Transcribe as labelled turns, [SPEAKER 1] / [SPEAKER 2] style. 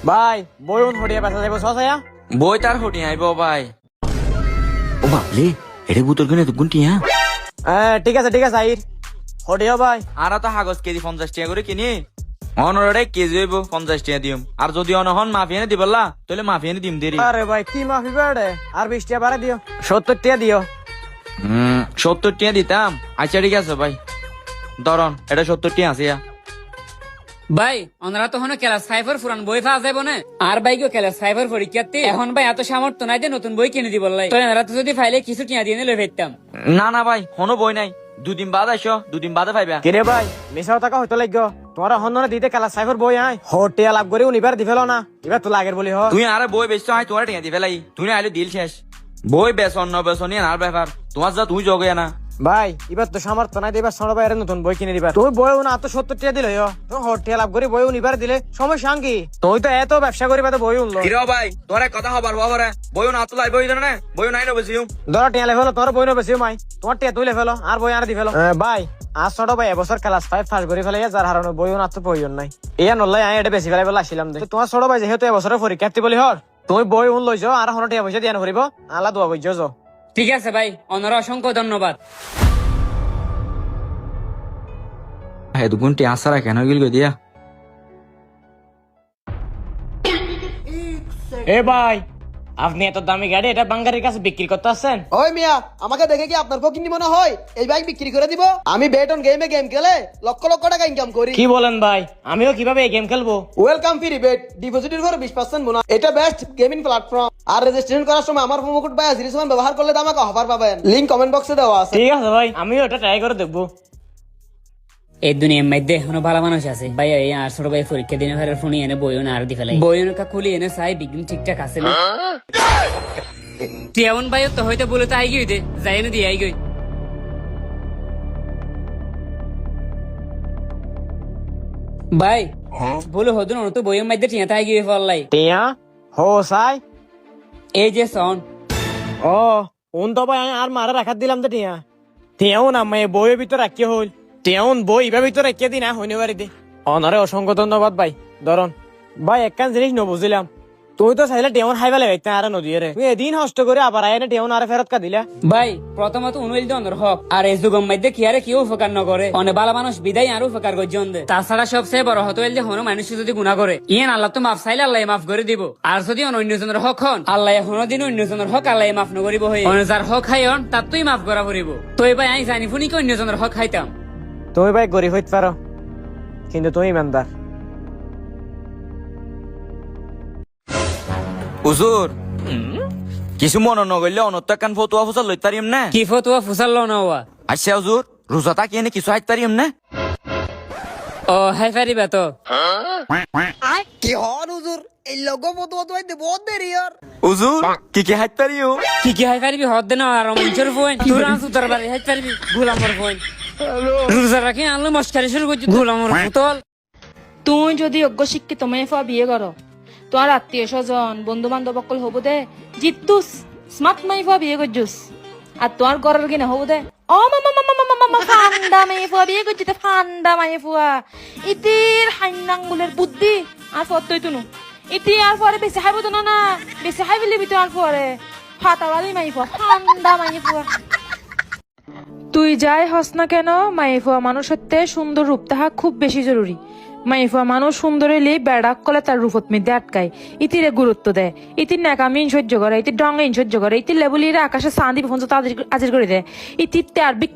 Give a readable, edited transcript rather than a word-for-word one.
[SPEAKER 1] ভাই বইউন হড়িয়া বেচা যাইব সসায়া
[SPEAKER 2] বই তার হটি আইব ভাই।
[SPEAKER 3] ও বাপলে এটা বুতল কিনে তো গুনটি হ্যাঁ
[SPEAKER 1] ঠিক আছে আইর হড়িয়া ভাই।
[SPEAKER 2] আর তো কাগজ কেজি 50 টাকা করে কিনি অনরে কেজি হইব 50 টাকা দিম। আর যদি অনহন মাফি এনে দিবলা তাহলে মাফি এনে দিম দেরি।
[SPEAKER 1] আরে ভাই কি মাফি বেড়ে আর 20 টাকা বাড়া দিও, 70 টাকা দিও।
[SPEAKER 2] 70 টাকা দিতাম। আচ্ছা ঠিক আছে ভাই, ধরন এটা 70 টাকা আছে।
[SPEAKER 4] ভাই ওনারা তো হনো ক্লাস 5 এর পুরান বই পাওয়া যাবে না, আর ভাই কেউ ক্লাস 5 এর পরীক্ষার্থী এখন ভাই এত সামর্থ্য নাই যে নতুন বই কিনে দিব লাই। তো এনারা তো যদি ফাইলে কিছু টিয়া দিয়ে নিলে ফেরতাম।
[SPEAKER 2] না ভাই হনো বই নাই, দুদিন বাদ আইসো, দুদিন বাদে পাইবা।
[SPEAKER 1] কিরে ভাই মিশাও টাকা হইতো লাগো তোমার হন্যরে দিতে ক্লাস 5 এর বই আই হটিয়া লাভ করে উনিবার দিফেলো না, এবার তো লাগের বলি হ।
[SPEAKER 2] তুই আরে বই বেচছো হয় তোমার টিয়া দিবে লাই, তুই আইলে দিল শেষ। বই বেচন ন বেচন নিয়ে আর ব্যাপার তোমার যা তুই জগে না।
[SPEAKER 1] ভাই এবার তো সামর্থ্য নাই দিবার ছোট ভাইয়ের নতুন বই কিনে দিবা। তুমি বই না তো 70 টাকা দিলে তুমি হটিয়া লাভ করে বই উনিবার দিলে সমস্যা কি? তুমি তো এত ব্যবসা করিবা তো বই উনলো।
[SPEAKER 2] কিরে ভাই তোর কথা হবার বাবারে বই না তো লাই বই না বই নাই না বেশিও।
[SPEAKER 1] ধরো টিয়া লেভেলো তোমার বই না বেশি মাই তোমার টিয়া তুই লেভেলো আর বই আর দি ফেলো। ভাই আর ছোট ভাই এবছর ক্লাস 5 ফার্স্ট করে ফেলে যার হারানো বই না তো প্রয়োজন নাই। ইয়া নল্লাই আমি এটা বেশি ফেলাই বলে আসছিলাম দে। তোমার ছোট ভাই যেহেতু এবছরের পরীক্ষার্থী বলি হর তুমি বই উন লইছো আর হনো টিয়া পয়সা দিয়ে নকরিব আলা দোয়া বুঝছো যাও।
[SPEAKER 4] ঠিক আছে ভাই, ওনারা অসংখ্য ধন্যবাদ।
[SPEAKER 2] হ্যাঁ দুগুণ টিয়া আসারা কেন গিল দিয়া।
[SPEAKER 1] এ ভাই আপনি এত দামি গাড়ি এটা বাঙ্গারির কাছে বিক্রি করতে আসছেন?
[SPEAKER 5] ওই মিয়া আমাকে দেখে কি আপনার ফকিন্নি মনে হয় এই বাইক বিক্রি করে দিব? আমি বেট অন গেমে গেম খেলে লক্ষ লক্ষ টাকা ইনকাম করি।
[SPEAKER 1] কি বলেন ভাই, আমিও কিভাবে এই গেম খেলবো?
[SPEAKER 5] ওয়েলকাম ফ্রি বেট ডিপোজিটের উপর 20% বোনাস। এটা বেস্ট গেমিং প্ল্যাটফর্ম। আর রেজিস্ট্রেশন করার সময় আমার প্রোমো কোড ভাই আজিরিসমান ব্যবহার করলে আমাকে অফার পাবেন। লিংক কমেন্ট বক্সে দেওয়া আছে।
[SPEAKER 1] ঠিক আছে ভাই আমিও এটা ট্রাই করে দেখবো।
[SPEAKER 4] এই দুনিয়ার মধ্যে এখনো ভালো মানুষ আছে ভাই। এই আর ছোট ভাই পরীক্ষা দিনে ভাইয়ের ফোনে এনে বইও না আর দি ফেলাই বইও কা খুলি এনে চাই বিজ্ঞান ঠিকঠাক আছে না। তুই এমন ভাই তো হয়তো বলে তো আই গই দে যাই এনে দিয়ে আই গই। ভাই বলে হদুন তো বইয়ের মধ্যে টিয়া তাই গিয়ে ফলাই
[SPEAKER 1] টিয়া হো সাই
[SPEAKER 4] এই যে সন
[SPEAKER 1] ও উন তো ভাই আমি আর মারা রাখাত দিলাম তো টিয়া টিয়াও না আমি বইয়ের ভিতর রাখিয়ে হইল টিয়াউন বই এবার ভিতর রাখিয়ে দিই না হইনে বাড়ি দে। অনারে অসংখ্য ধন্যবাদ ভাই। ধরন ভাই একখান জিনিস নবুঝিলাম তুই তো চাইলে টিয়াউন হাইবা লাগাইতে আর নদীয়ে রে তুই এদিন হষ্ট করে আবার আইনে টিয়াউন আর ফেরত কা দিলা।
[SPEAKER 4] ভাই প্রথমত উনুইল দন্দর হক আর এই যুগম মধ্যে কি আরে কেউ উপকার ন করে অনেক ভালো মানুষ বিদায় আর উপকার করছেন দে। তাছাড়া সবচেয়ে বড় হতো যে হনো মানুষ যদি গুণা করে ইয়েন আল্লাহ তো মাফ চাইলে আল্লাহ মাফ করে দিব। আর যদি অন্যজনের হক হন আল্লাহ হনো দিন অন্যজনের হক আল্লাহ মাফ নকরিব হয়ে যার হক খাইন তার তুই মাফ করা পড়িব। তো ভাই আমি জানি ফুনি অন্যজনের হক খাইতাম।
[SPEAKER 1] তুমি ভাই গরিব হইতে পারো কিন্তু তুমি ইমানদার।
[SPEAKER 2] হুজুর কিছু মনে নগরলে অনত কান ফতুয়া ফুসাল লইতে পারিম না।
[SPEAKER 4] কি ফতুয়া ফুসাল না হওয়া?
[SPEAKER 2] আচ্ছা হুজুর রোজা থাকি এনে কিছু হাইতে পারিম না।
[SPEAKER 4] ও হাই পারিবা তো
[SPEAKER 5] কি হন হুজুর এই লোগো মতো তো হইতে বহুত দেরি আর।
[SPEAKER 2] হুজুর কি হাইতে পারিও?
[SPEAKER 4] কি হাই পারিবি হদ দে না আর মঞ্চের ফোন তোর আনসুতার বাড়ি হাই পারিবি গোলামর ফোন রোজা রাখি আনলো মস্কারি শুরু করছি গোলামর ফুতল।
[SPEAKER 6] তুই যদি অজ্ঞ শিক্ষিত মেয়ে ফা বিয়ে করো তোমার আত্মীয় স্বজন বন্ধু বান্ধব অকল হবো দে জিতুস স্মার্ট মাই ফা বিয়ে করছুস আর তোমার ঘরের কিনা হবো দে ও মামা মামা মামা মামা ফান্ডা মেয়ে ফুয়া বিয়ে করছি ফান্ডা মায়ে ফুয়া ইতির হাইনাঙ্গুলের বুদ্ধি আর ফতই তুনু ইতি আর পরে বেশি খাইব তো না বেশি খাই ফেলিবি তো আর পরে ফাটাওয়ালি মাই ফুয়া ফান্ডা মায়ে ফুয়া। তুই যাই হস না কেন মায়ে ফুয়া মানুষের তে সুন্দর রূপ তাহা খুব বেশি জরুরি। মাইফা মানুষ সুন্দর হইলে বেড়াক কলে তার রূপত মেয়েদের আটকায় ইতিরে গুরুত্ব দেয় ইতির নাকামি সহ্য করে ইতির ডঙ্গে সহ্য করে ইতির লেবুলিরা আকাশে চাঁদি পর্যন্ত আজির করে দেয় ইতির আর বিজ্ঞান